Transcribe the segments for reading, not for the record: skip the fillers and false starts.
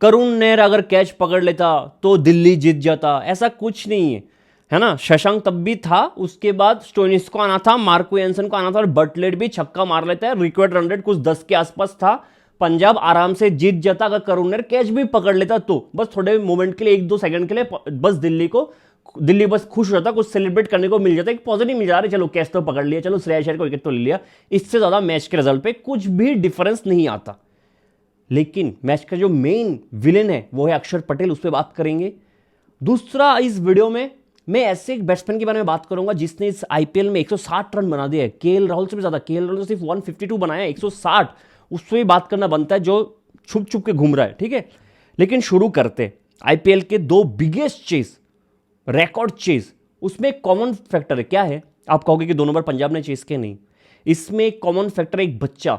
करुण नैयर अगर कैच पकड़ लेता तो दिल्ली जीत जाता, ऐसा कुछ नहीं है ना। शशांक तब भी था, उसके बाद स्टोइनिस को आना था, मार्को एंसन को आना था और बटलेट भी छक्का मार लेता है। रिक्वायर्ड रन रेट कुछ 10 के आसपास था, पंजाब आराम से जीत जाता अगर करुण नैयर कैच भी पकड़ लेता तो। बस थोड़े मोमेंट के लिए, 1-2 सेकंड के लिए बस दिल्ली बस खुश रहता, कुछ सेलिब्रेट करने को मिल जाता, एक पॉजिटिव मिल जा रहा है, चलो कैच तो पकड़ लिया, चलो श्रेयस अय्यर को विकेट तो ले लिया। इससे ज्यादा मैच के रिजल्ट पे कुछ भी डिफरेंस नहीं आता। लेकिन मैच का जो मेन विलेन है वो है अक्षर पटेल, उस पर बात करेंगे। दूसरा, इस वीडियो में मैं ऐसे एक बैट्समैन के बारे में बात करूंगा जिसने इस आईपीएल में 160 रन बना दिए, केएल राहुल से भी ज्यादा। केएल राहुल ने सिर्फ 152 बनाया, 160 उससे भी बात करना बनता है, जो छुप छुप के घूम रहा है, ठीक है। लेकिन शुरू करते आईपीएल के 2 बिगेस्ट चेस, रिकॉर्ड चेस। उसमें एक कॉमन फैक्टर है, क्या है? आप कहोगे कि 2 नंबर पंजाब ने चेस किया, नहीं। इसमें एक कॉमन फैक्टर है, एक बच्चा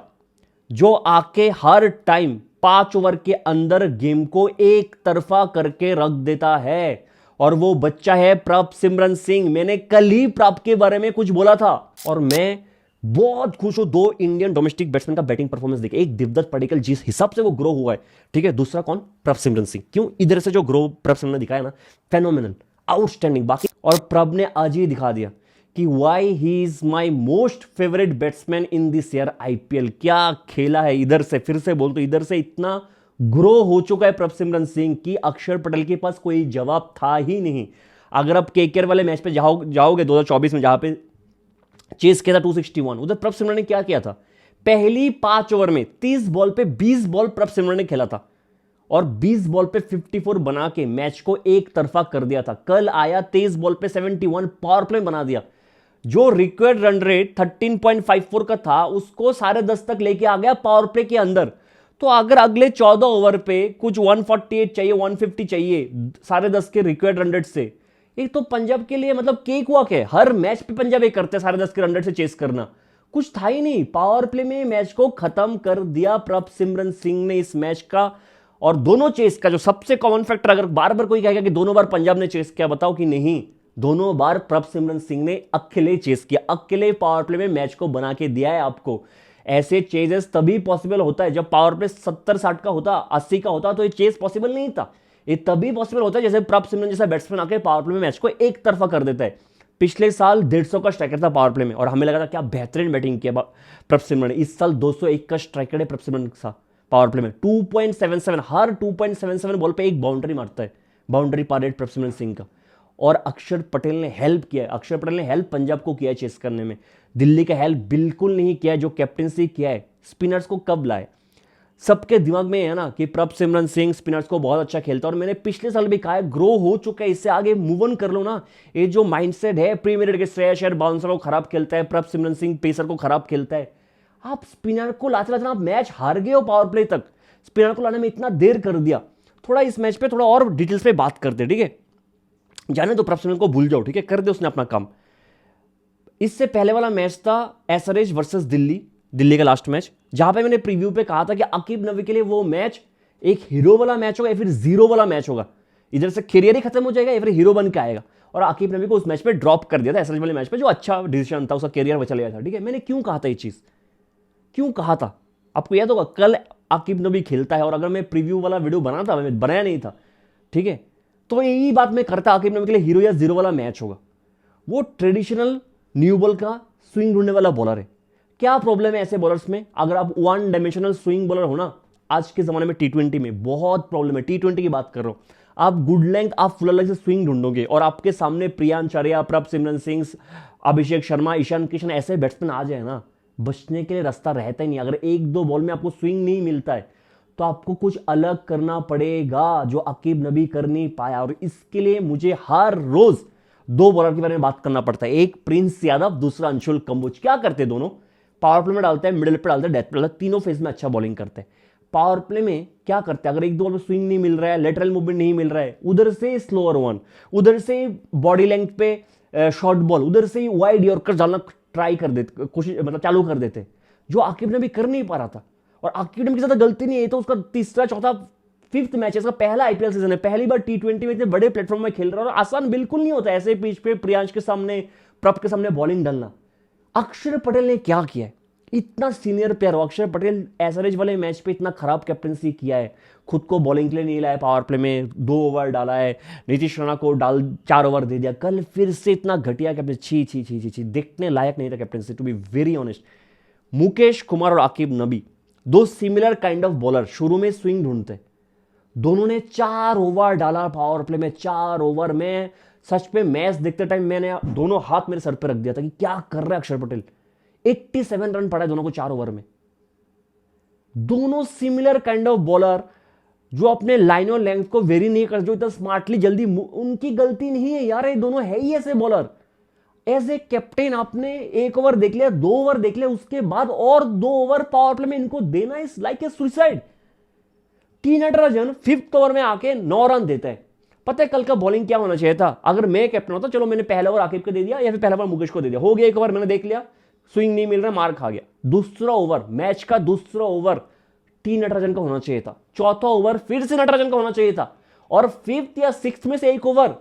जो आके हर टाइम 5 ओवर के अंदर गेम को एक तरफा करके रख देता है, और वो बच्चा है प्रभसिमरन सिंह। मैंने कल ही प्रभ के बारे में कुछ बोला था और मैं बहुत खुश हूं 2 इंडियन डोमेस्टिक बैट्समैन का बैटिंग परफॉर्मेंस देखे। एक देवदत्त पडिक्कल जिस हिसाब से वो ग्रो हुआ है, ठीक है। दूसरा कौन? प्रभसिमरन सिंह। क्यों? इधर से जो ग्रो प्रभसिमरन ने दिखाया ना, फेनोमेनल, आउटस्टैंडिंग। बाकी और प्रभ ने आज ही दिखा दिया कि why he is my most favourite batsman in this year IPL. क्या खेला है इधर से, फिर से बोल तो इधर से इतना ग्रो हो चुका है प्रभसिमरन सिंह कि अक्षर पटेल के पास कोई जवाब था ही नहीं। अगर आप केकेआर वाले मैच पे जाओगे 2024 में, जहां पे चेस किया था 261, उधर प्रभसिमरन ने क्या किया था? पहली 5 ओवर में 30 बॉल पे 20 बॉल प्रभसिमरन ने खेला था और 20 बॉल पे 54 बना के मैच को एक तरफा कर दिया था। कल आया 23 बॉल पे 71, पावर प्ले बना दिया। जो रिक्वायर्ड रन रेट 13.54 का था, उसको 10.5 तक लेके आ गया पावर प्ले के अंदर। तो अगर अगले 14 ओवर पे कुछ 148 चाहिए, 150 चाहिए 10.5 के रिक्वायर्ड रन रेट से, एक तो पंजाब के लिए मतलब केक वॉक है। हर मैच पे पंजाब एक करते हैं 10.5 के रन रेट से चेस करना, कुछ था ही नहीं। पावर प्ले में मैच को खत्म कर दिया प्रभसिमरन सिंह ने इस मैच का। और दोनों चेस का जो सबसे कॉमन फैक्टर, अगर बार बार कोई कहेगा कि दोनों बार पंजाब ने चेस किया, बताओ कि नहीं, दोनों बार प्रभसिमरन सिंह ने अकेले चेस किया, अकेले पावर प्ले में मैच को बना के दिया है आपको। ऐसे चेजेस तभी पॉसिबल होता है जब पावर प्ले 70-60 का होता, 80 का होता, तो ये चेस पॉसिबल नहीं था। ये तभी पॉसिबल होता है जैसे प्रभसिमरन जैसा बैट्समैन आके पावर प्ले में मैच को एक तरफा कर देता है। पिछले साल 150 का स्ट्राइकर था पावर प्ले में और हमें लगा था क्या बेहतरीन बैटिंग किया प्रभसिमरन ने। इस साल 201 का स्ट्राइकर है प्रभसिमरन के साथ पावर प्ले में, 2.77, हर 2.77 बॉल पे एक बाउंड्री मारता है, बाउंड्री पार रेट प्रभसिमरन सिंह का। और अक्षर पटेल ने हेल्प किया है, अक्षर पटेल ने हेल्प पंजाब को किया है चेस करने में। दिल्ली का हेल्प बिल्कुल नहीं किया है, जो कैप्टनसी किया है। स्पिनर्स को कब लाए? सबके दिमाग में है ना कि प्रभसिमरन सिंह स्पिनर्स को बहुत अच्छा खेलता है, और मैंने पिछले साल भी कहा है ग्रो हो चुका है, इससे आगे मूव ऑन कर लो ना। ये जो माइंडसेट है प्रीमियर लीग के, श्रेयस अय्यर बाउंसर को खराब खेलता है, प्रभसिमरन सिंह पेसर को खराब खेलता है। आप स्पिनर को लाते लाते आप मैच हार गए हो पावर प्ले तक, स्पिनर को लाने में इतना देर कर दिया। थोड़ा इस मैच पे थोड़ा और डिटेल्स पे बात करते, ठीक है। जाने तो प्रभसिमरन को भूल जाओ, ठीक है, कर दे उसने अपना काम। इससे पहले वाला मैच था एसआरएच वर्सेस दिल्ली का लास्ट मैच, जहां पे मैंने प्रीव्यू पे कहा था कि अकीब नबी के लिए वो मैच एक हीरो वाला मैच होगा या फिर जीरो वाला मैच होगा। इधर से करियर ही खत्म हो जाएगा या फिर हीरो बन के आएगा। और अकीब नबी को उस मैच पे ड्रॉप कर दिया था, एसआरएच वाले मैच पे, जो अच्छा डिसीजन था, उसका करियर में चला गया था, ठीक है। मैंने क्यों कहा था ये चीज, क्यों कहा था आपको याद होगा? कल अकीब नबी खेलता है, और अगर मैं प्रीव्यू वाला वीडियो बनाता, मैं बनाया नहीं था, ठीक है, तो यही बात मैं करता, अकीब नबी के लिए हीरो या जीरो वाला मैच होगा। वो ट्रेडिशनल न्यू बॉल का स्विंग ढूंढने वाला बॉलर है। क्या प्रॉब्लम है ऐसे बॉलर्स में? अगर आप वन डायमेंशनल स्विंग बॉलर हो ना, आज के जमाने में टी20 में बहुत प्रॉब्लम है। टी20 की बात कर रहा हूं, आप गुड लेंथ, आप फुल लेंथ से स्विंग ढूंढोगे, और आपके सामने प्रियांचार्या, प्रभसिमरन सिंह, अभिषेक शर्मा, ईशान किशन ऐसे बैट्समैन आ जाए ना, बचने के लिए रास्ता रहता ही नहीं। अगर 1-2 बॉल में आपको स्विंग नहीं मिलता है तो आपको कुछ अलग करना पड़ेगा, जो अकीब नबी कर नहीं पाया। और इसके लिए मुझे हर रोज 2 बॉलर के बारे में बात करना पड़ता है, एक प्रिंस यादव, दूसरा अंशुल कंबोज। क्या करते दोनों? पावर प्ले में डालते हैं, मिडिल पे डालते हैं, डेथ पे डालते हैं, तीनों फेज में अच्छा बॉलिंग करते हैं। पावर प्ले में क्या करते हैं? अगर 1-2 बॉल में स्विंग नहीं मिल रहा है, लेटरल मूवमेंट नहीं मिल रहा है, उधर से स्लोअर वन, उधर से बॉडी लेंथ पे शॉर्ट बॉल, उधर से वाइड यॉर्कर डालना ट्राई कर देते, कोशिश मतलब चालू कर देते, जो आकिब नबी कर नहीं पा रहा था। और आकिब नबी की ज्यादा गलती नहीं है, तो उसका तीसरा, चौथा, 5th मैच है, इसका पहला आईपीएल सीजन है, पहली बार टी20 में इतने बड़े प्लेटफॉर्म में खेल रहा है। और आसान बिल्कुल नहीं होता ऐसे पिच पे प्रियांश के सामने, प्रभ के सामने बॉलिंग डालना। अक्षर पटेल ने क्या किया है? इतना सीनियर प्लेयर अक्षर पटेल एसआरएच वाले मैच पे इतना खराब कैप्टनसी किया है, खुद को बॉलिंग के लिए नहीं लाया, पावर प्ले में 2 ओवर डाला है, नीतीश राणा को 4 ओवर दे दिया, कल फिर से इतना घटिया कैप्टन, छी छी छी छी छी, देखने लायक नहीं था captaincy, to be very honest. Mukesh Kumar और आकिब नबी, दो सिमिलर काइंड ऑफ बॉलर, शुरू में स्विंग ढूंढते, दोनों ने 4 ओवर डाला पावर प्ले में, 4 ओवर में सच पे मैच देखते टाइम मैंने दोनों हाथ मेरे सर पे रख दिया था कि क्या कर रहा है अक्षर पटेल। 87 रन पड़ा है दोनों को 4 ओवर में। दोनों सिमिलर काइंड ऑफ बॉलर जो अपने लाइन और लेंथ को वेरी नहीं कर, जो इतना स्मार्टली जल्दी, उनकी गलती नहीं है यार, ये दोनों है ही ऐसे बॉलर। एज ए कैप्टन आपने 1 ओवर देख लिया, 2 ओवर देख लिया, उसके बाद और 2 ओवर पावर प्ले में इनको देना is like a suicide. T Natarajan 5th over में आके 9 रन देता है। पता है कल का बॉलिंग क्या होना चाहिए था? अगर मैं कैप्टन होता, चलो मैंने पहला ओवर आकिब को दे दिया या फिर पहला ओवर मुकेश को दे दिया, हो गया 1 ओवर मैंने देख लिया, स्विंग नहीं मिल रहा, मार खा गया। दूसरा ओवर, मैच का दूसरा ओवर टी नटराजन का होना चाहिए था, चौथा ओवर फिर से नटराजन का होना चाहिए था, और 5th या 6th में से 1 ओवर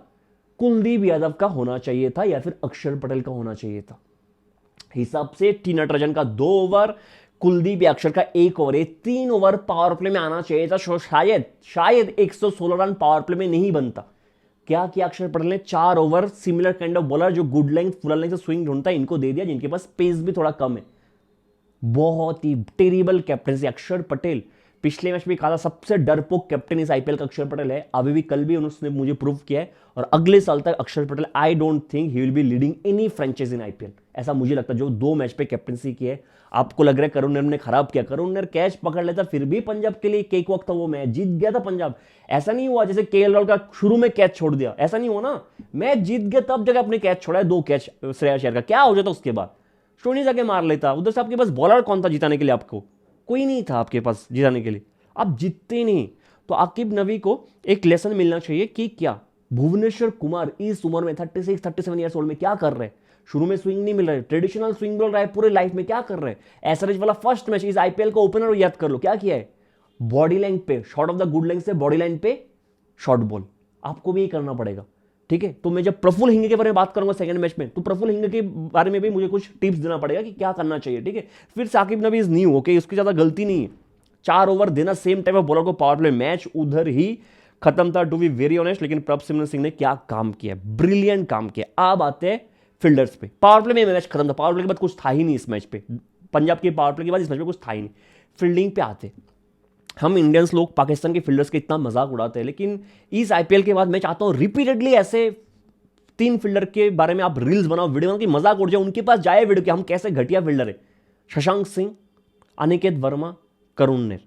कुलदीप यादव का होना चाहिए था या फिर अक्षर पटेल का होना चाहिए था। हिसाब से टी नटराजन का 2 ओवर, कुलदीप या अक्षर का 1 ओवर, ये 3 ओवर पावर प्ले में आना चाहिए था। शायद 116 रन पावर प्ले में नहीं बनता। क्या किया अक्षर पटेल ने? 4 over similar kind of bowler जो गुड लेंथ फुल लेंथ से स्विंग ढूंढता है, इनको दे दिया, जिनके पास पेस भी थोड़ा कम है। बहुत ही टेरिबल कैप्टनसी अक्षर पटेल। पिछले मैच में कहा था सबसे डरपोक कैप्टन इस आईपीएल का अक्षर पटेल है, अभी भी, कल भी उसने मुझे प्रूव किया है। और अगले साल तक अक्षर Patel, I don't think he will be leading any franchise in IPL, ऐसा मुझे लगता है। जो 2 मैच पे कैप्टनसी की है, आपको लग रहा है करुण ने खराब किया? करुण ने कैच पकड़ लेता, फिर भी पंजाब के लिए केक वक्त था, वो मैच जीत गया था पंजाब। ऐसा नहीं हुआ जैसे केएल राहुल का शुरू में कैच छोड़ दिया, ऐसा नहीं हुआ ना, मैच जीत गया तब जगह अपने कैच छोड़ा है, 2 कैच श्रेयस अय्यर का, क्या हो जाता उसके बाद? स्टोनी जाके मार लेता। उधर से आपके पास बॉलर कौन था जिताने के लिए? आपको कोई नहीं था आपके पास जिताने के लिए, आप जीतते नहीं। तो आकिब नबी को एक लेसन मिलना चाहिए कि क्या भुवनेश्वर कुमार इस उम्र में 36-37 ईयर्स ओल्ड में क्या कर रहे हैं? शुरू में स्विंग नहीं मिल रहा है, ट्रेडिशनल स्विंग बॉल रहा है पूरे लाइफ में, क्या कर रहे हैं? एसआरएच वाला फर्स्ट मैच, इस आईपीएल का ओपनर याद कर लो, क्या किया है? बॉडी लाइन पे short of the good length से बॉडी लाइन पे शॉर्ट बॉल, आपको भी ये करना पड़ेगा, ठीक है? तो मैं जब प्रफुल्ल हिंगे के बारे में बात करूंगा सेकंड मैच में, तो प्रफुल्ल हिंगे के बारे में भी मुझे कुछ टिप्स देना पड़ेगा कि क्या करना चाहिए, ठीक है? फिर साकिब नबी इज न्यू, ओके, उसकी ज्यादा गलती नहीं है। 4 ओवर देना सेम टाइप ऑफ बॉलर को पावर प्ले, मैच उधर ही खत्म था, टू बी वेरी ऑनेस्ट। लेकिन प्रभ सिमरन सिंह ने क्या काम किया, ब्रिलियंट काम किया। अब आते हैं फील्डर्स पे। पावर प्ले में मैच खत्म था, पावर प्ले के बाद कुछ था ही नहीं इस मैच पे, पंजाब के पावर प्ले के बाद इस मैच में कुछ था ही नहीं। फील्डिंग पे आते, हम इंडियंस लोग पाकिस्तान के फील्डर्स के इतना मजाक उड़ाते हैं, लेकिन इस आईपीएल के बाद मैं चाहता हूं रिपीटेडली ऐसे 3 फील्डर के बारे में आप रील्स बनाओ, वीडियो बनाओ कि मजाक उड़ जाए, उनके पास जाए वीडियो कि हम कैसे घटिया फील्डर है। शशांक सिंह, अनिकेत वर्मा, करुण नेर।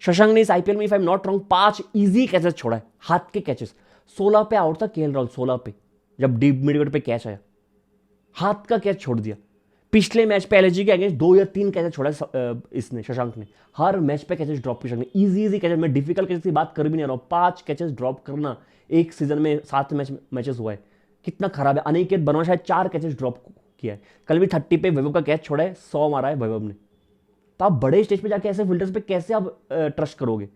शशांक ने इस आईपीएल में, if I am not wrong, 5 easy catches छोड़ा है, हाथ के कैचेस। 16 पे आउट था केएल राहुल, 16 पे जब डीप मिड विकेट पे कैच आया, हाथ का कैच छोड़ दिया। पिछले मैच पे एलएसजी के अगेंस्ट 2 या 3 कैचेस छोड़ा इसने, शशांक ने। हर मैच पे कैचेस ड्रॉप किया, इजी कैचेस, मैं डिफिकल्ट कैचेस की बात कर भी नहीं रहा हूं। 5 कैचेस ड्रॉप करना एक सीजन में 7 मैचेस हुआ है, कितना खराब है। अनिकेत वर्मा शायद 4 कैचेस ड्रॉप किया है, कल भी 30 पे वैभव का कैच छोड़ा है, 100 मारा है वैभव ने। तो आप बड़े स्टेज पे जाके ऐसे फील्डर्स पे कैसे आप ट्रस्ट करोगे?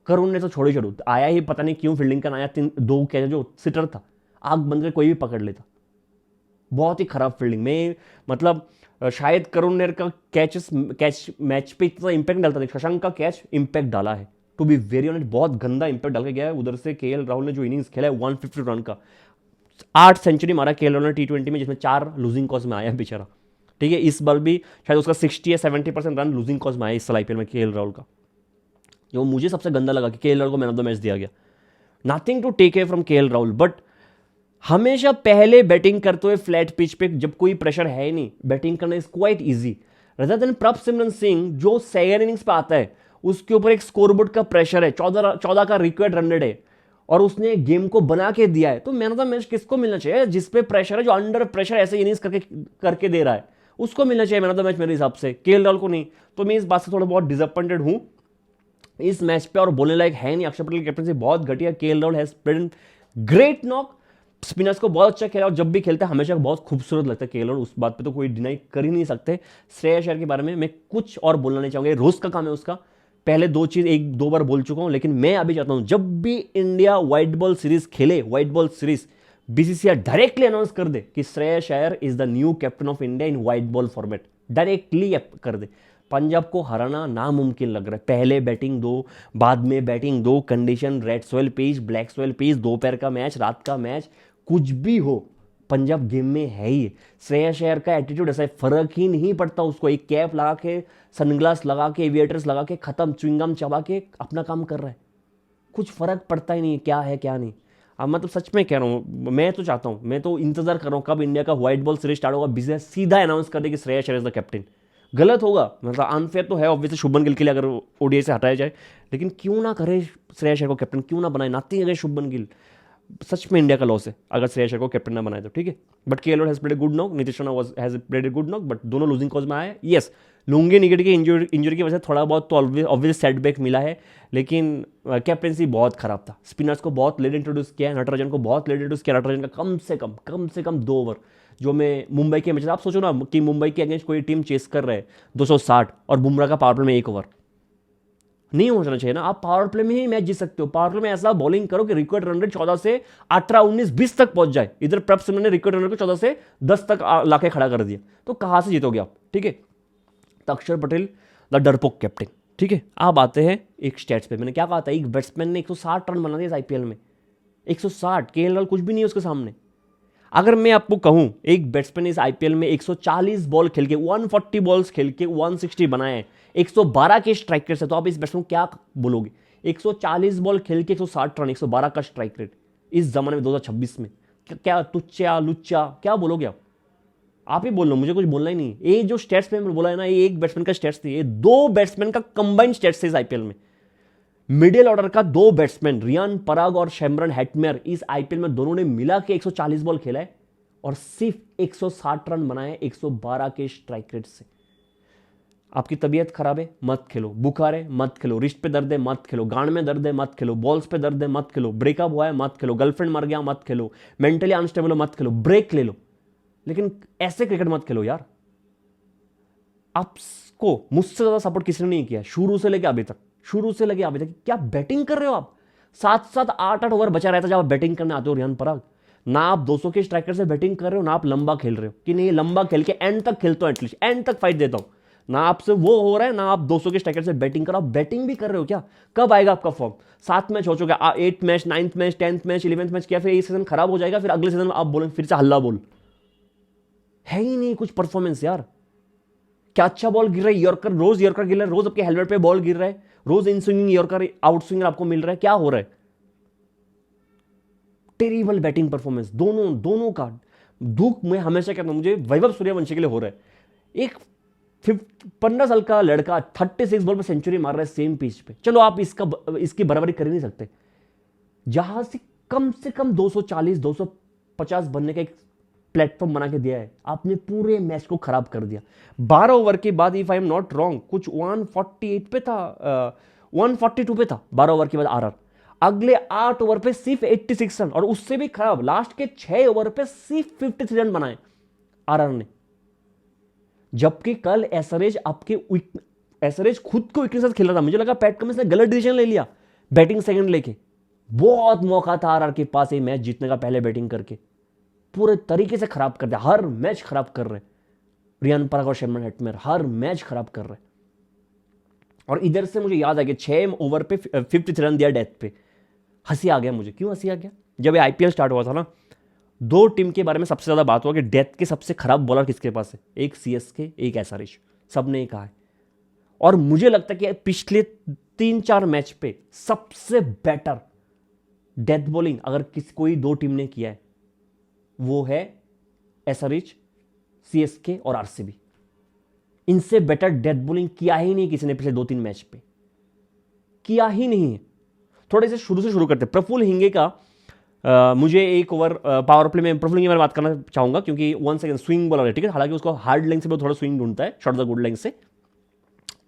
करुण ने तो छोड़े छोड़ो, आया ही पता नहीं क्यों फील्डिंग का नया 2 कैच, जो सिटर था, आग बंद कर कोई भी पकड़ लेता। बहुत ही खराब फील्डिंग में, मतलब शायद करुण नेर का कैच मैच पे इतना इंपैक्ट डालता था, शशांक का कैच इंपैक्ट डाला है, टू बी वेरी ऑनेस्ट, बहुत गंदा इंपैक्ट डाल के गया है। उधर से केएल राहुल ने जो इनिंग्स खेला है 150 रन का, 8 सेंचुरी मारा केएल राहुल ने टी20 में, जिसमें 4 लूजिंग कॉज में आया बेचारा, ठीक है? इस बार भी शायद उसका 60 या 70% रन लूजिंग कॉज में आया इस साल आईपीएल में केएल राहुल का। जो मुझे सबसे गंदा लगा कि केएल राहुल को मैन ऑफ द मैच दिया गया। Nothing to take away from KL Rahul, but हमेशा पहले बैटिंग करते हुए फ्लैट पिच पे जब कोई प्रेशर है ही नहीं, बैटिंग करना is quite easy, rather than प्रभ सिमरन सिंह जो सेकंड इनिंग्स पे आता है, उसके ऊपर एक स्कोरबोर्ड का प्रेशर है, 14 का रिक्वायर्ड रन रेट है, और उसने गेम को बना के दिया है। तो मैन ऑफ द मैच किसको मिलना चाहिए? जिसपे प्रेशर है, जो अंडर प्रेशर ऐसे इनिंग्स करके दे रहा है, उसको मिलना चाहिए मैन ऑफ द मैच मेरे हिसाब से, केएल राहुल को नहीं। तो मैं इस बात से थोड़ा बहुत डिसअपॉइंटेड हूं इस मैच पे, और बोलने लायक है नहीं। अक्षर पटेल की कैप्टनसी बहुत घटिया, KL Rahul has played great knock, spinners को बहुत अच्छा खेला, और जब भी खेलता है हमेशा बहुत खूबसूरत लगता है केएल राहुल, उस बात पे तो कोई डिनाई कर ही नहीं सकते। श्रेयस अय्यर के बारे में मैं कुछ और बोलना नहीं चाहूंगा, रोज का काम है उसका। पहले 2 चीज 1-2 बार बोल चुका हूं, लेकिन मैं अभी चाहता हूं जब भी इंडिया व्हाइट बॉल सीरीज खेले, white ball series, BCCI directly announce कर दे कि Shreyas Iyer is the new captain of India in white ball format. Directly कर दे। पंजाब को हराना नामुमकिन लग रहा है। पहले बैटिंग दो, बाद में बैटिंग दो, condition red soil pitch, black soil pitch, दोपहर का मैच, रात का मैच, कुछ भी हो पंजाब गेम में है ही। श्रेयस अय्यर का एटीट्यूड ऐसा है, फर्क ही नहीं पड़ता उसको, एक कैप लगा के, सनग्लास लगा के, एविएटर्स लगा के, खत्म, च्युइंगम चबा के अपना काम कर रहा है, कुछ फर्क पड़ता ही नहीं क्या है क्या नहीं। अब मतलब सच में कह रहा हूँ, मैं तो चाहता हूँ, मैं तो इंतजार कर रहा हूँ कब इंडिया का व्हाइट बॉल सीरीज स्टार्ट होगा, बिजनेस सीधा अनाउंस कर दे कि Shreyas Iyer is the captain. गलत होगा, मतलब अनफेयर तो है ऑब्वियसली शुभमन गिल के लिए अगर ओडीआई से हटाया जाए, लेकिन क्यों ना करे श्रेयस अय्यर को कैप्टन, क्यों ना बनाए, नाथिंग अगेंस्ट शुभमन गिल। सच में इंडिया का लॉस है अगर श्रेयस अय्यर को कैप्टन ना बनाए तो, ठीक है। But KL has played a good knock, Nitish Rana has played a good knock, but दोनों लूजिंग कॉज में आए। यस, लुंगी निगेट की इंजरी की वजह से थोड़ा बहुत तो ऑब्वियस सेटबैक मिला है, लेकिन कैप्टनसी बहुत खराब था। स्पिनर्स को बहुत लेट इंट्रोड्यूस किया है, नटराजन को बहुत लेट इंट्रोड्यूस किया। नटराजन का कम से कम 2 ओवर जो मैं मुंबई के मैच, आप सोचो ना कि मुंबई के अगेंस्ट कोई टीम चेस कर रहे हैं 260 और बुमराह का पावर प्ले में 1 ओवर नहीं हो जाना चाहिए ना। आप पावर प्ले में ही मैच जीत सकते हो। पावर प्ले में ऐसा बॉलिंग करो कि रिक्वायर्ड रन रेट 14 से 18, 19, 20 तक पहुंच जाए। इधर प्रभ सिमरन ने रिक्वायर्ड रन रेट को 14 से 10 तक लाके खड़ा कर दिया, तो कहां से जीतोगे आप, ठीक है। तो अक्षर पटेल द डरपोक कैप्टन, ठीक है। आप आते हैं एक स्टैट्स पे, मैंने क्या कहा था, एक बैट्समैन ने 160 रन बना दिए इस आईपीएल में, 160। केएल राहुल कुछ भी नहीं है उसके सामने। अगर मैं आपको कहूं एक बैट्समैन इस आईपीएल में 140 बॉल खेल के, 140 बॉल्स खेल के 160 बनाए, 112 के स्ट्राइक रेट से, तो आप इस बैट्समैन को क्या बोलोगे। 140 बॉल खेल के 160 रन, 112 का स्ट्राइक रेट इस जमाने में 2026 में, क्या तुच्चा लुच्चा क्या बोलोगे आप ही बोल लो, मुझे कुछ बोलना ही नहीं। ये जो स्टेट्स में बोला है ना, ये एक बैट्समैन का स्टेट्स थी, ये 2 बैट्समैन का कंबाइंड स्टेट्स है इस आईपीएल में। मिडिल ऑर्डर का 2 बैट्समैन, रियान पराग और शैमरन हेटमेयर, इस आईपीएल में दोनों ने मिला के 140 बॉल खेला है और सिर्फ 160 रन बनाए 112 के स्ट्राइक रेट से। आपकी तबीयत खराब है मत खेलो, बुखार है मत खेलो, रिस्ट पे दर्द है मत खेलो, गांड में दर्द है मत खेलो, बॉल्स पे दर्द है मत खेलो, ब्रेकअप हुआ है मत खेलो, गर्लफ्रेंड मर गया मत खेलो, मेंटली अनस्टेबल हो मत खेलो, ब्रेक ले लो, लेकिन ऐसे क्रिकेट मत खेलो यार। आपको मुझसे ज्यादा सपोर्ट किसी ने नहीं किया शुरू से लेके अभी तक, क्या बैटिंग कर रहे हो आप। 7-7, 8-8 ओवर बचा रहता जब आप बैटिंग करने आते हो रियान पराग। ना आप 200 के स्ट्राइकर से बैटिंग कर रहे हो, ना आप लंबा खेल रहे हो कि नहीं लंबा खेल के एंड तक खेलता हूं, एटलीस्ट एंड तक फाइट देता हूं। ना आपसे वो हो रहा है, ना आप 200 के स्ट्राइकर से बैटिंग करो। आप बैटिंग भी कर रहे हो क्या, कब आएगा आपका फॉर्म। 7 मैच हो चुका है, 8 match, 9th match, 10th match, 11th match किया, फिर ये सीजन खराब हो जाएगा, फिर अगले सीजन में आप बोलेंगे फिर से हल्ला बोल। है ही नहीं कुछ परफॉर्मेंस यार। क्या अच्छा बॉल गिर रहा है, यॉर्कर रोज यॉर्कर गिर रहा है, रोज आपके हेलमेट पे बॉल गिर रहा है, रोज in swinging yorker out swinger आपको मिल रहा है, क्या हो रहा है। टेरिबल बैटिंग परफॉर्मेंस दोनों का। दुख मैं हमेशा कहता हूं मुझे वैभव सूर्यवंशी के लिए हो रहा है। एक 15 साल का लड़का 36 बॉल पर सेंचुरी मार रहा है सेम पिच पे। चलो आप इसकी बराबरी कर ही नहीं सकते, जहां से कम 240 250 बनने का एक प्लेटफॉर्म बना के दिया है, आपने पूरे मैच को खराब कर दिया। 12 ओवर के बाद, if I am not wrong, कुछ 148 पे था, 142 पे था 12 ओवर के बाद आरआर। अगले 8 ओवर पे सिर्फ 86 रन, और उससे भी खराब लास्ट के 6 ओवर पे सिर्फ 53 रन बनाए आरआर ने। जबकि कल एसरेज खुद को विकेट के साथ खेल रहा था, मुझे लगा पैट कमिंस ने गलत डिसीजन ले लिया बैटिंग सेकंड लेके। बहुत मौका था आरआर के पास ये मैच जीतने का, पहले बैटिंग करके पूरे तरीके से खराब कर दिया। हर मैच खराब कर रहे रियान पराग और शैमरन हेटमेयर, हर मैच खराब कर रहे। और इधर से मुझे याद आ गया 6 ओवर पे 53 रन दिया डेथ पे। हंसी आ गया मुझे। क्यों हंसी आ गया, जब ये आईपीएल स्टार्ट हुआ था ना, 2 टीम के बारे में सबसे ज्यादा बात हुआ कि डेथ के सबसे खराब बॉलर किसके पास है, एक सीएसके एक एसआरएच, सबने कहा है। और मुझे लगता है कि पिछले 3-4 मैच पे सबसे बेटर डेथ बॉलिंग अगर कोई 2 टीम ने किया है, वो है एसआरएच, सीएसके और आरसीबी। इनसे बेटर डेथ बॉलिंग किया ही नहीं किसी ने पिछले 2-3 मैच पे, किया ही नहीं है। थोड़े से शुरू करते। प्रफुल्ल हिंगे का मुझे 1 ओवर पावर प्ले में प्रफुल्ल हिंगे में बात करना चाहूंगा, क्योंकि 1 सेकंड स्विंग बॉलर है, ठीक है। हालांकि उसको हार्ड लेंथ से थोड़ा स्विंग ढूंढता है, शॉर्ट द गुड लेंथ से।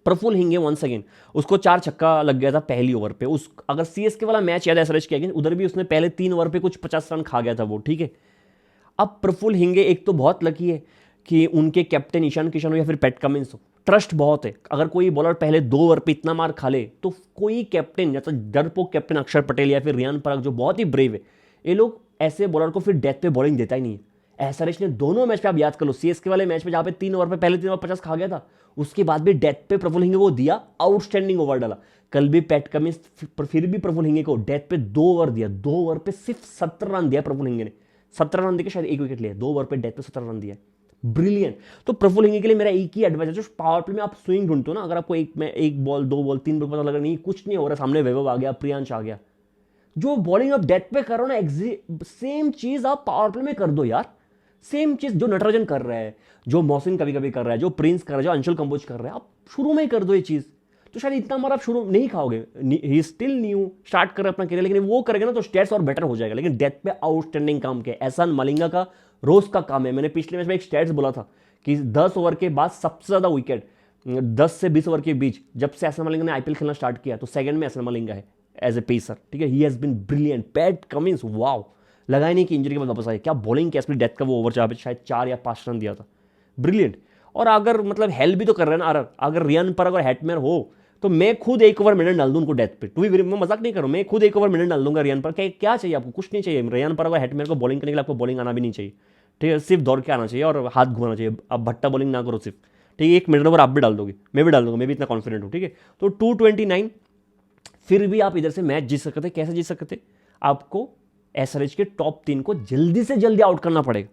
प्रफुल्ल हिंगे 1 सेकंड, उसको 4 छक्का लग गया था पहली ओवर पे। उस अगर सीएसके वाला मैच याद है एसआरएच के अगेंस्ट, उधर भी उसने पहले 3 ओवर पे कुछ 50 रन खा गया था वो, ठीक है। अब प्रफुल्ल हिंगे एक तो बहुत लकी है कि उनके कैप्टन ईशान किशन हो या फिर पैट कमिंस हो, ट्रस्ट बहुत है। अगर कोई बॉलर पहले 2 ओवर पे इतना मार खा ले, तो कोई कैप्टन, या तो डरपोक कैप्टन अक्षर पटेल या फिर रियान पराग जो बहुत ही ब्रेव है, ये लोग ऐसे बॉलर को फिर डेथ पे बॉलिंग देता ही नहीं है। एसआरएच ने दोनों मैच पे, आप याद कर लो, सीएसके वाले मैच में जहां पे 3 ओवर पे पहले 3 ओवर 50 खा गया था, उसके बाद भी डेथ पे प्रफुल्ल हिंगे को दिया, आउटस्टैंडिंग ओवर डाला। कल भी पैट कमिंस फिर भी प्रफुल्ल हिंगे को डेथ पे 2 ओवर दिया, 2 ओवर पे सिर्फ 17 रन दिया प्रफुल्ल हिंगे ने, 17 रन देकर शायद 1 विकेट लिया, 2 ओवर पे डेथ पे 17 रन दिया, ब्रिलियंट। तो प्रफुल्ल हिंगे के लिए मेरा एक ही एडवाइस है, जो पावर प्ले में आप स्विंग ढूंढते हो ना, अगर आपको एक बॉल 2 बॉल 3 बॉल पता लगा नहीं कुछ नहीं हो रहा, सामने वैभव आ गया, प्रियांश आ गया, जो बॉलिंग आप डेथ पे कर रहे हो ना, सेम चीज आप पावर प्ले में कर दो यार। सेम चीज जो नटराजन कर रहा है, जो मोहसिन कभी कभी कर रहा है, जो प्रिंस कर रहा है, जो अंशुल कंबोज कर रहा है, आप शुरू में ही कर दो ये चीज, तो शायद इतना मार आप शुरू नहीं खाओगे। ही स्टिल न्यू, स्टार्ट कर रहे अपना करियर, लेकिन वो करेगा ना तो स्टेट्स और बेटर हो जाएगा। लेकिन डेथ पे आउटस्टैंडिंग काम किया एहसान मलिंगा का, रोज का काम है। मैंने पिछले मैच में एक स्टेट्स बोला था कि 10 ओवर के बाद सबसे ज्यादा विकेट 10 से 20 ओवर के बीच जब से एहसान मलिंगा ने आईपीएल खेलना स्टार्ट किया, तो सेकंड में एहसान मलिंगा है एज ए पेसर, ठीक है। He has been brilliant. Pat Cummins wow, लगा ही नहीं कि इंजरी के बाद वापस आए, क्या बॉलिंग किया इसमें, डेथ का वो ओवर जहाँ पे शायद 4 या 5 रन दिया था, ब्रिलियंट। और अगर मतलब हेल्प भी तो कर रहे हैं ना, अगर रियान पर अगर हेटमेयर हो तो मैं खुद 1 ओवर मिनट डाल दूं उनको डेथ पे, टू भी मैं मजाक नहीं करूं, मैं खुद 1 ओवर मिनट डाल दूंगा रियान पर। क्या चाहिए आपको, कुछ नहीं चाहिए। रियान पर अगर हेटमेयर को बॉलिंग करने के लिए आपको बॉलिंग आना भी नहीं चाहिए, ठीक है, सिर्फ दौड़ के आना चाहिए और हाथ घुमाना चाहिए, अब भट्टा बॉलिंग ना करो सिर्फ, ठीक है। 1 मिनट ओवर आप भी डाल दोगे, मैं भी डाल दूंगा, मैं भी इतना कॉन्फिडेंट हूँ, ठीक है। तो 229, फिर भी आप इधर से मैच जीत सकते। कैसे जीत सकते? आपको एसआरएच के टॉप 3 को जल्दी से जल्दी आउट करना पड़ेगा।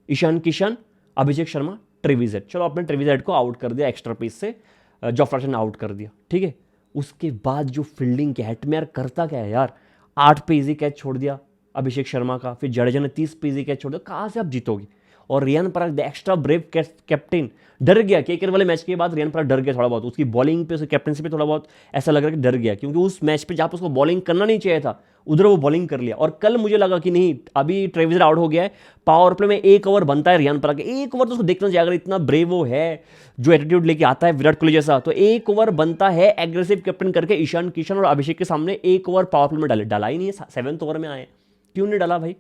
Ishan Kishan, Abhishek Sharma, Travis head. चलो आपने ट्रेविस हेड को आउट कर दिया एक्स्ट्रा पेस से, जॉफ्रा ने आउट कर दिया, ठीक है। उसके बाद जो फील्डिंग के हेटमेयर करता क्या है यार, 8 पे इजी कैच छोड़ दिया अभिषेक शर्मा का, फिर जडेजा ने 30 पे इजी कैच छोड़ दिया, कहां से आप जीतोगे? और Riyan Parag the extra brave captain डर गया, केकेआर वाले मैच के बाद रियान पराग डर गया थोड़ा बहुत, उसकी बॉलिंग पे, उसकी कैप्टनसी पे थोड़ा बहुत ऐसा लग रहा है कि डर गया, क्योंकि उस मैच पे जहां पर उसको बॉलिंग करना नहीं चाहिए था उधर वो बॉलिंग कर लिया। और कल मुझे लगा कि नहीं, अभी ट्रेविस आउट हो गया है, पावर प्ले में 1 ओवर बनता है रियान पराग, 1 ओवर तो उसको देखना चाहिए। अगर इतना ब्रेव वो है, जो एटीट्यूड लेके आता है विराट कोहली जैसा, तो 1 ओवर बनता है एग्रेसिव कैप्टन करके ईशान किशन और अभिषेक के सामने 1 ओवर पावर प्ले में डाला ही नहीं है, 7th ओवर में आए, क्यों नहीं डाला भाई,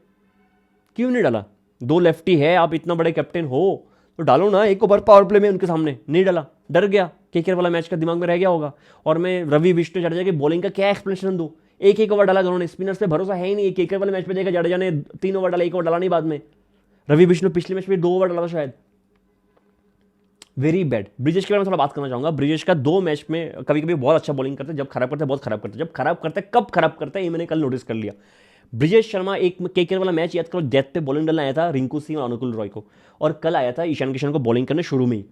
क्यों नहीं डाला? 2 लेफ्टी है, आप इतना बड़े कैप्टन हो तो डालो ना 1 ओवर पावर प्ले में उनके सामने, नहीं डाला, डर गया। केकेआर वाला मैच का दिमाग में रह गया होगा। और मैं रवि विष्णु जडेजा की बॉलिंग का क्या एक्सप्लेनेशन दूं? 1 ओवर डाला दोनों ने, स्पिनर्स पे भरोसा है ही नहीं। केकेआर वाले मैच पे देखा जडेजा ने 3 ओवर डाला, 1 ओवर डाला नहीं बाद में। रवि विष्णु पिछले मैच में 2 ओवर डाला था शायद, वेरी बैड। ब्रिजेश के बारे में थोड़ा बात करना चाहूंगा। ब्रिजेश का 2 मैच में कभी कभी बहुत अच्छा बॉलिंग करते हैं, जब खराब करते हैं बहुत खराब करते हैं, जब खराब करते हैं कब खराब करते हैं ये मैंने कल नोटिस कर लिया। ब्रिजेश शर्मा, एक केकेआर वाला मैच याद करो, डेथ पे बॉलिंग डालने आया था रिंकू सिंह और अनुकुल रॉय को, और कल आया था ईशान किशन को बॉलिंग करने शुरू में ही।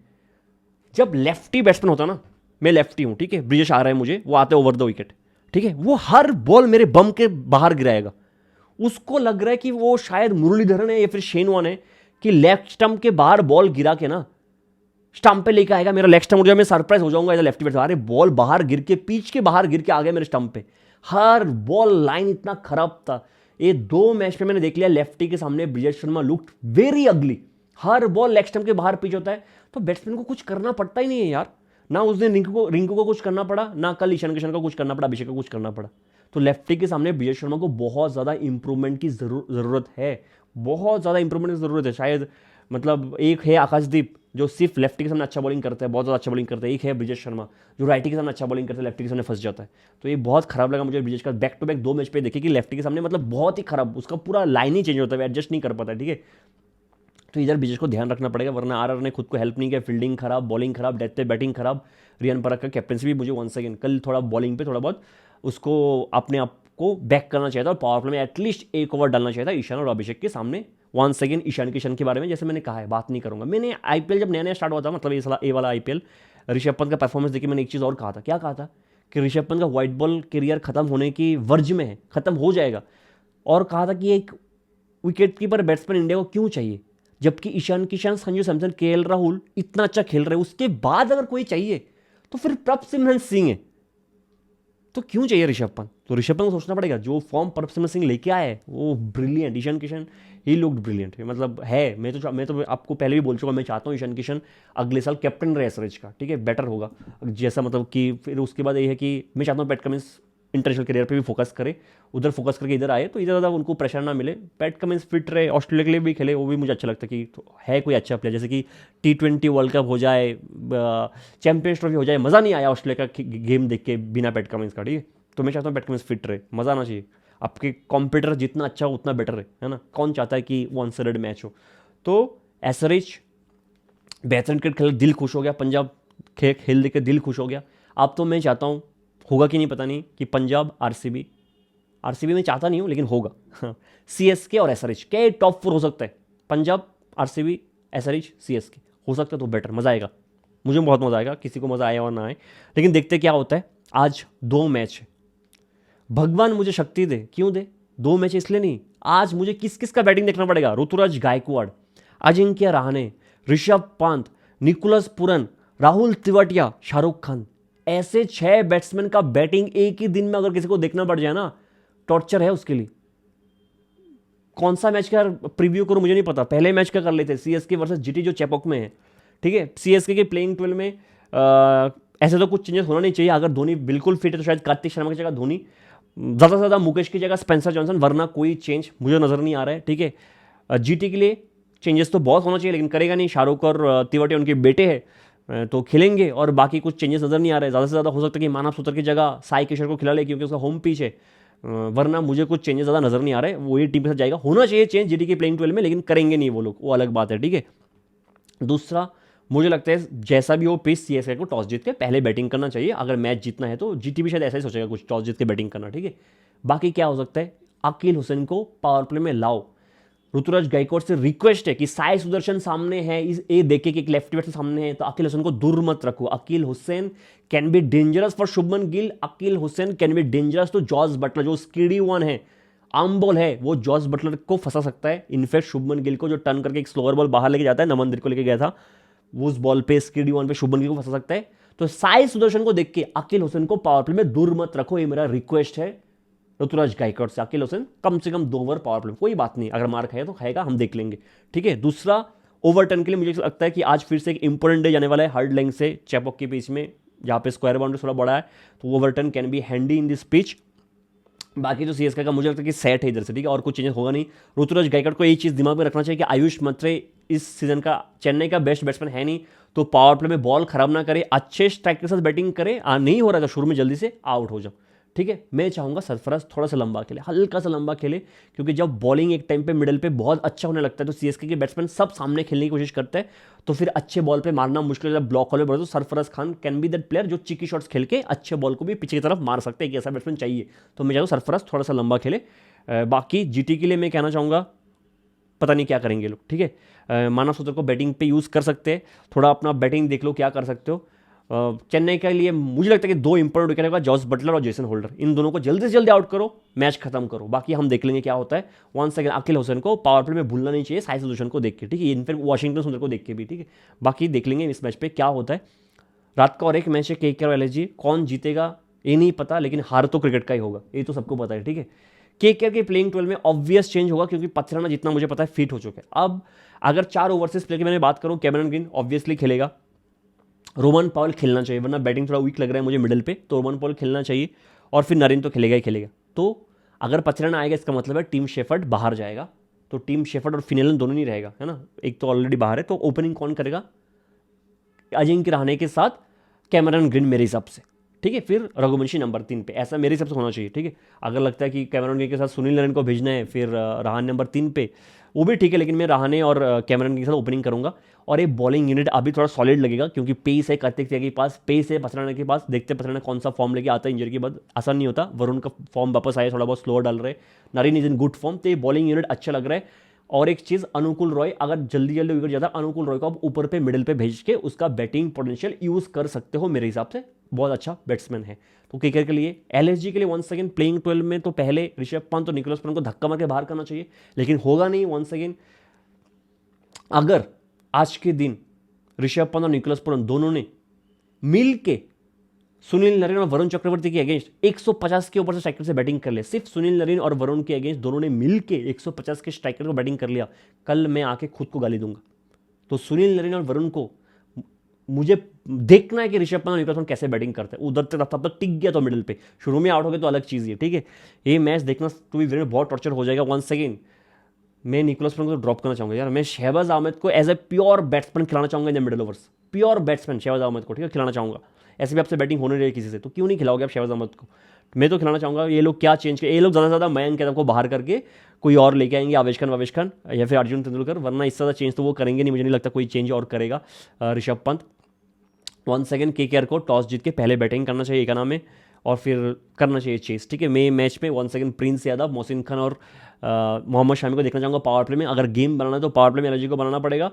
जब लेफ्टी बैट्समैन होता ना, मैं लेफ्टी हूं, ठीक है, ब्रिजेश आ रहा है मुझे, वो आते ओवर द विकेट, ठीक है, वो हर बॉल मेरे बम के बाहर गिराएगा। उसको लग रहा है कि वो शायद मुरलीधरन है या फिर शेन वॉर्न है कि लेफ्ट स्टंप के बाहर बॉल गिरा के ना स्टंप पे लेके आएगा, मेरा लेग स्टंप उठ जाएगा, मैं सरप्राइज हो जाऊंगा एज लेफ्टी बैट्समैन। अरे बॉल बाहर गिर के, पिच के बाहर गिर के आ गया मेरे स्टंप पे। हर बॉल लाइन इतना खराब था। ये 2 मैच पे मैंने देख लिया, लेफ्टी के सामने Brijesh Sharma looked very ugly. हर बॉल लेग स्टंप के बाहर पिच होता है तो बैट्समैन को कुछ करना पड़ता ही नहीं है यार। ना उस दिन रिंकू को कुछ करना पड़ा, ना कल ईशान किशन को कुछ करना पड़ा, अभिषेक को कुछ करना पड़ा। तो लेफ्टी के सामने ब्रिजेश शर्मा को बहुत ज्यादा इंप्रूवमेंट की जरूरत है, बहुत ज्यादा इंप्रूवमेंट की जरूरत है। शायद मतलब एक है आकाशदीप जो सिर्फ लेफ्टी के सामने अच्छा बॉलिंग करता है, बहुत ज़्यादा अच्छा बॉलिंग करता है, एक है ब्रिजेश शर्मा जो राइटी के सामने अच्छा बॉलिंग करता है, लेफ्टी के सामने फंस जाता है। तो ये बहुत खराब लगा मुझे ब्रिजेश का। बैक टू बैक 2 मैच पे देखे कि लेफ्टी के सामने मतलब बहुत ही खराब, उसका पूरा लाइन ही चेंज होता है, एडजस्ट नहीं कर पाता है, ठीक है। तो इधर ब्रिजेश को ध्यान रखना पड़ेगा, वरना आरआर ने खुद को हेल्प नहीं किया। फील्डिंग खराब, बॉलिंग खराब, डेथ पे बैटिंग खराब। रियान पराग का कैप्टनसी भी मुझे वंस अगेन कल थोड़ा बॉलिंग पे थोड़ा बहुत उसको अपने आप को बैक करना चाहिए था, और पावर प्ले में एटलीस्ट 1 ओवर डालना चाहिए था ईशान और अभिषेक के सामने। वंस अगेन ईशान किशन के बारे में जैसे मैंने कहा है, बात नहीं करूंगा। मैंने आईपीएल जब नया नया स्टार्ट हुआ था, मतलब ये वाला आईपीएल, ऋषभ पंत का परफॉर्मेंस देखिए, मैंने एक चीज़ और कहा था। क्या कहा था? कि ऋषभ पंत का व्हाइट बॉल करियर खत्म होने की वर्ज में है, खत्म हो जाएगा। और कहा था कि एक विकेट कीपर बैट्समैन इंडिया को क्यों चाहिए, जबकि ईशान किशन, संजू सैमसन, केएल राहुल इतना अच्छा खेल रहे हैं, उसके बाद अगर कोई चाहिए तो फिर प्रभसिमरन सिंह है, तो क्यों चाहिए ऋषभ पंत? तो ऋषभ पंत को सोचना पड़ेगा। जो फॉर्म प्रभसिमरन सिंह लेके आया है वो brilliant. Ishan Kishan he looked brilliant, मतलब है। मैं तो आपको पहले भी बोल चुका, मैं चाहता हूँ ईशान किशन अगले साल कैप्टन रहे एसआरएच का, ठीक है, बेटर होगा जैसा, मतलब कि फिर उसके बाद ये है कि मैं चाहता हूँ पैट कमिंस इंटरनेशनल करियर पे भी फोकस करे, उधर फोकस करके इधर आए तो इधर ज़्यादा उनको प्रेशर ना मिले। पैट कमिंस फिट रहे, ऑस्ट्रेलिया के लिए भी खेले, वो भी मुझे अच्छा लगता है कि तो है कोई अच्छा प्लेयर, जैसे कि T20 वर्ल्ड कप हो जाए, चैंपियंस ट्रॉफी हो जाए, मज़ा नहीं आया ऑस्ट्रेलिया का गेम देख के बिना पैट कमिंस का, ठीक है। तो मैं चाहता हूँ पैट कमिंस फिट रहे, मज़ा आना चाहिए। आपके कॉम्पिटिटर जितना अच्छा हो उतना बेटर है ना। कौन चाहता है कि 1 साइडेड मैच हो? तो एसरिच बेहतरीन क्रिकेट खेल, दिल खुश हो गया, पंजाब खेल देख के दिल खुश हो गया। अब तो मैं चाहता हूँ, होगा कि नहीं पता नहीं, कि पंजाब आरसीबी में चाहता नहीं हूँ लेकिन होगा सीएसके और एसआरएच क्या टॉप 4 हो सकता है? पंजाब, आरसीबी, एसआरएच, सीएसके हो सकता है, तो बेटर, मज़ा आएगा, मुझे बहुत मज़ा आएगा, किसी को मज़ा आए और ना आए, लेकिन देखते क्या होता है। आज 2 मैच है, भगवान मुझे शक्ति दे, क्यों दे 2 मैच इसलिए नहीं, आज मुझे किस किस का बैटिंग देखना पड़ेगा। ऋतुराज गायकवाड़, अजिंक्य रहाणे, ऋषभ पंत, निकोलस पुरन, राहुल तिवाटिया, शाहरुख खान, ऐसे 6 बैट्समैन का बैटिंग एक ही दिन में अगर किसी को देखना पड़ जाए ना, टॉर्चर है उसके लिए। कौन सा मैच का प्रीव्यू करूं मुझे नहीं पता, पहले मैच का कर लेते, सीएसके वर्सेस जीटी जो चेपॉक में है, ठीक है। सीएसके के प्लेइंग 12 में ऐसे तो कुछ चेंजेस होना नहीं चाहिए। अगर धोनी बिल्कुल फिट है तो शायद कार्तिक शर्मा की जगह धोनी, ज़्यादा से ज़्यादा मुकेश की जगह स्पेंसर जॉनसन, वरना कोई चेंज मुझे नज़र नहीं आ रहा है, ठीक है। जीटी के लिए चेंजेस तो बहुत होना चाहिए, लेकिन करेगा नहीं, शाहरुख और तिवाटिया उनके बेटे हैं तो खेलेंगे, और बाकी कुछ चेंजेस नज़र नहीं आ रहे। ज़्यादा से ज़्यादा हो सकता है कि मानव सूत्र की जगह साई किशोर को खिला ले, क्योंकि उसका होम पिच है, वरना मुझे कुछ चेंजेस ज़्यादा नज़र नहीं आ रहे। वो ये टीम के साथ जाएगा, होना चाहिए चेंज जीटी के प्लेइंग 12 में, लेकिन करेंगे नहीं वो लोग, वो अलग बात है, ठीक है। दूसरा, मुझे लगता है जैसा भी हो पिच, सीएसके को टॉस जीत के पहले बैटिंग करना चाहिए। अगर मैच जीतना है तो जीटी भी शायद ऐसा ही सोचेगा कुछ, टॉस जीत के बैटिंग करना, ठीक है। बाकी क्या हो सकता है, अकील हुसैन को पावर प्ले में लाओ। ऋतुराज गायकवाड़ से रिक्वेस्ट है कि साई सुदर्शन सामने है, इस ए देखे कि एक लेफ्ट बैट्समैन सामने है, तो अकील हुसैन को दूर मत रखो। Akeal Hosein can be dangerous for Shubman Gill, Akeal Hosein can be dangerous to Jos Buttler, जो स्कीडी वन है, आर्म बॉल है, वो जॉस बटलर को फंसा सकता है। इनफैक्ट शुभमन गिल को जो टर्न करके एक स्लोअर बॉल बाहर लेके जाता है, नमन को लेके गया था, वो उस बॉल पे स्कीडी वन पे शुभमन गिल को फंसा सकता है। तो साई सुदर्शन को देख के अकील हुसैन को पावर प्ले में दूर मत रखो, ये मेरा रिक्वेस्ट है ऋतुराज गायकवाड़ से। अकील हुसैन कम से कम 2 ओवर पावर प्ले, कोई बात नहीं, अगर मार खाए तो खाएगा, हम देख लेंगे, ठीक है। दूसरा, ओवरटर्न के लिए मुझे लगता है कि आज फिर से एक इंपॉर्टेंट डे जाने वाला है, हार्ड लेंथ से चेपॉक के बीच में, जहाँ पे स्क्वायर बाउंड्री थोड़ा बड़ा है, तो overturn can be handy in this pitch. बाकी तो सीएसके का मुझे लगता है कि सेट है इधर से, ठीक है, और कुछ चेंजेस होगा नहीं। ऋतुराज गायकवाड़ को एक चीज़ दिमाग में रखना चाहिए कि आयुष मत्रे इस सीजन का चेन्नई का बेस्ट बैट्समैन है नहीं, तो पावर प्ले में बॉल खराब ना करे, अच्छे स्ट्राइक के साथ बैटिंग करे, नहीं हो रहा था शुरू में जल्दी से आउट हो जाओ, ठीक है। मैं चाहूँगा सरफराज थोड़ा सा लंबा खेले, हल्का सा लंबा खेले, क्योंकि जब बॉलिंग एक टाइम पे मिडल पे बहुत अच्छा होने लगता है तो सीएसके के बैट्समैन सब सामने खेलने की कोशिश करते हैं, तो फिर अच्छे बॉल पे मारना मुश्किल है। जब ब्लॉक हॉल में बढ़े तो Sarfaraz Khan can be that player जो चिकी शॉट्स खेल के अच्छे बॉल को भी पीछे की तरफ मार सकते हैं, एक ऐसा बैट्समैन चाहिए। तो मैं चाहूँ सरफराज थोड़ा सा लंबा खेले। बाकी जीटी के लिए मैं कहना चाहूँगा, पता नहीं क्या करेंगे लोग, ठीक है। मानव सूत्र को बैटिंग पे यूज़ कर सकते हैं, थोड़ा अपना बैटिंग देख लो क्या कर सकते हो। चेन्नई के लिए मुझे लगता है कि 2 इंपॉर्टेंट विकेट होगा, जॉस बटलर और जेसन होल्डर, इन दोनों को जल्दी से जल्दी आउट करो, मैच खत्म करो, बाकी हम देख लेंगे क्या होता है। 1 सेकंड, अकील हुसैन को पावर प्ले में भूलना नहीं चाहिए, साई सुदर्शन को देख के, ठीक है, इनफैक्ट वाशिंगटन सुंदर को देख के भी, ठीक है। बाकी देख लेंगे इस मैच पे क्या होता है। रात का और एक मैच है केकेआर और एलएसजी, कौन जीतेगा ये नहीं पता, लेकिन हार तो क्रिकेट का ही होगा, ये तो सबको पता है, ठीक है। केकेआर के प्लेइंग 12 में ऑब्वियस चेंज होगा, क्योंकि पथराना जितना मुझे पता है फिट हो चुके हैं। अब अगर 4 ओवरसीज प्लेयर की मैंने बात करूं, कैमरन ग्रीन ऑब्वियसली खेलेगा, रोमन पॉल खेलना चाहिए, वरना बैटिंग थोड़ा वीक लग रहा है मुझे मिडिल पे, तो रोमन पॉल खेलना चाहिए, और फिर नरेन तो खेलेगा ही खेलेगा। तो अगर पथराना आएगा इसका मतलब है टीम शेफर्ड बाहर जाएगा, तो टीम शेफर्ड और फिनेलन दोनों नहीं रहेगा, है ना, एक तो ऑलरेडी बाहर है, तो ओपनिंग कौन करेगा, अजिंक्य रहाणे के साथ कैमरन ग्रीन मेरे हिसाब से, ठीक है। फिर रघुवंशी नंबर 3 पे, ऐसा मेरे हिसाब से होना चाहिए, ठीक है। अगर लगता है कि कैमरन ग्रीन के साथ सुनील नारायण को भेजना है, फिर रहाणे नंबर 3 पे, वो भी ठीक है, लेकिन मैं रहाणे और कैमरन के साथ ओपनिंग करूंगा। और ये बॉलिंग यूनिट अभी थोड़ा सॉलिड लगेगा, क्योंकि पेस है कार्तिक के पास, पेस है पथराना के पास, देखते पथराना कौन सा फॉर्म लेके आता है इंजरी के बाद, आसान नहीं होता। वरुण का फॉर्म वापस आया, थोड़ा बहुत स्लोअर डाल रहे, Narine is in good form, तो ये बॉलिंग यूनिट अच्छा लग रहा है। और एक चीज, अनुकूल रॉय अगर जल्दी जल्दी विकेट जाता है, अनुकूल रॉय को आप ऊपर पे मिडिल पे भेज के उसका बैटिंग पोटेंशियल यूज कर सकते हो, मेरे हिसाब से बहुत अच्छा बैट्समैन है। तो केकेआर के लिए, एलएसजी के लिए 1 सेकंड प्लेइंग 12 में तो पहले ऋषभ पंत और निकोलस पुरन को धक्का मार के बाहर करना चाहिए, लेकिन होगा नहीं। 1 सेकंड, अगर आज के दिन ऋषभ पंत और निकोलस पुरन दोनों ने मिल के सुनील नरीन और वरुण चक्रवर्ती के अगेंस्ट 150 के ऊपर से स्ट्राइकर से बैटिंग कर ले, सिर्फ सुनील नरीन और वरुण के अगेंस्ट दोनों ने मिल के 150 के स्ट्राइकर को बैटिंग कर लिया, कल मैं आके खुद को गाली दूंगा। तो सुनील नरीन और वरुण को मुझे देखना है कि ऋषभ पंत और निकोलस पुरन कैसे बैटिंग करते हैं। उधर तक तब तक टिक गया तो मिडिल पे, शुरू में आउट हो गए तो अलग चीज़ है, ठीक है। ये मैच देखना टू बी वेरी बहुत टॉर्चर हो जाएगा। 1 सेकेंड, मैं निकोलस पुरन को ड्रॉप करना चाहूँगा यार। मैं शहबाज अहमद को एज ए प्योर बैट्समैन खिलाना चाहूँगा in the middle overs. Pure batsman Shahbaz Ahmed को, ठीक है, खिलाना चाहूँगा। ऐसे भी आपसे बैटिंग होने रही किसी से, तो क्यों नहीं खिलाओगे आप शहबाज अहमद को? मैं तो खिलाना चाहूँगा। ये लोग क्या चेंज करें, ये लोग ज़्यादा से ज़्यादा मयंक यादव को बाहर करके कोई और लेके आएंगे, आवेश खान या फिर अर्जुन तेंदुलकर, वरना इससे ज़्यादा चेंज तो वो करेंगे नहीं। मुझे नहीं लगता कोई चेंज और करेगा Rishabh Pant. One second KKR को टॉस जीत के पहले बैटिंग करना चाहिए एक नाम में, और फिर करना चाहिए चेस, ठीक है। मैं मैच में one second Prince Yadav, Mohsin Khan और मोहम्मद शामी को देखना चाहूँगा पावर प्ले में। अगर गेम बनाना है तो पावर प्ले में एलर्जी को बनाना पड़ेगा।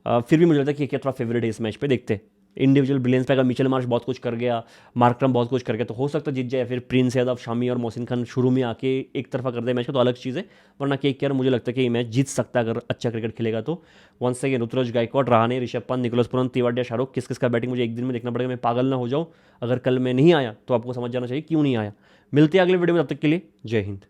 फिर भी मुझे लगता है कि KKR थोड़ा फेवरेट है इस मैच पे। देखते इंडिविजुअल ब्रिलियंस पे, अगर मिचेल मार्श बहुत कुछ कर गया, मार्करम बहुत कुछ कर गया, तो हो सकता है जीत जाए। फिर प्रिंस यादव, शामी और मोहसिन खान शुरू में आके एक तरफा कर दे मैच को, तो अलग चीज़ है। वरना KKR मुझे लगता है कि ये मैच जीत सकता है अगर अच्छा क्रिकेट खेलेगा तो। One second Ruturaj Gaikwad, Rahane, Rishabh Pant, Nicholas Pooran, Tewatia, Shahrukh, किस किस का बैटिंग मुझे एक दिन में देखना पड़ेगा, मैं पागल ना हो जाऊँ। अगर कल मैं नहीं आया तो आपको समझ जाना चाहिए क्यों नहीं आया। मिलते हैं अगले वीडियो में, तब तक के लिए जय हिंद।